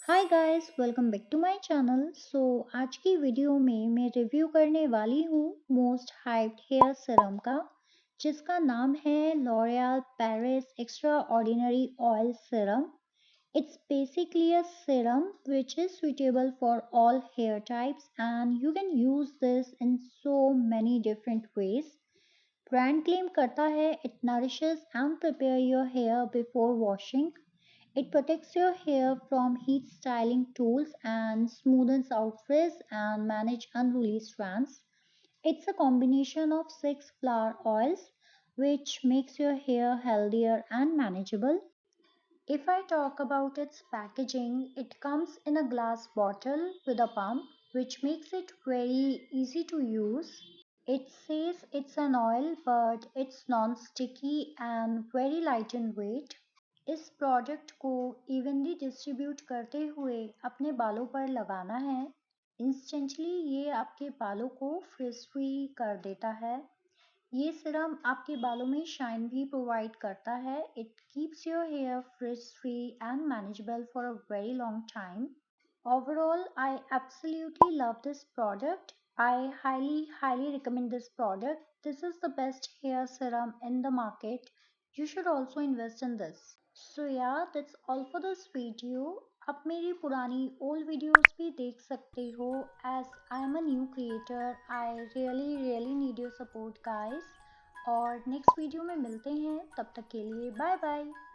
Hi guys, welcome back to my channel. आज की video में मैं रिव्यू करने वाली हूँ मोस्ट हाइप्ड हेयर सीरम का, जिसका नाम है L'Oreal Paris extra ordinary oil serum. It's basically a serum which is suitable for all hair types, and you can use this in so many different ways. Brand claim करता है it nourishes and prepare your hair before washing. It protects your hair from heat styling tools and smoothens out frizz and manage unruly strands. It's a combination of six flower oils which makes your hair healthier and manageable. If I talk about its packaging, it comes in a glass bottle with a pump which makes it very easy to use. It says it's an oil, but it's non-sticky and very light in weight. इस product को evenly distribute करते हुए अपने बालों पर लगाना है। Instantly ये आपके बालों को फ्रिज फ्री कर देता है। ये सिरम आपके बालों में शाइन भी प्रोवाइड करता है। It keeps your hair frizz free and manageable for a very long time. Overall, I absolutely love this product. I highly recommend this product. This is the best hair serum in the market. You should also invest in this. So yeah, that's all for this video. आप मेरी पुरानी old videos भी देख सकते हो, as I am a new creator. I really need your support guys. और next video में मिलते हैं, तब तक के लिए bye bye.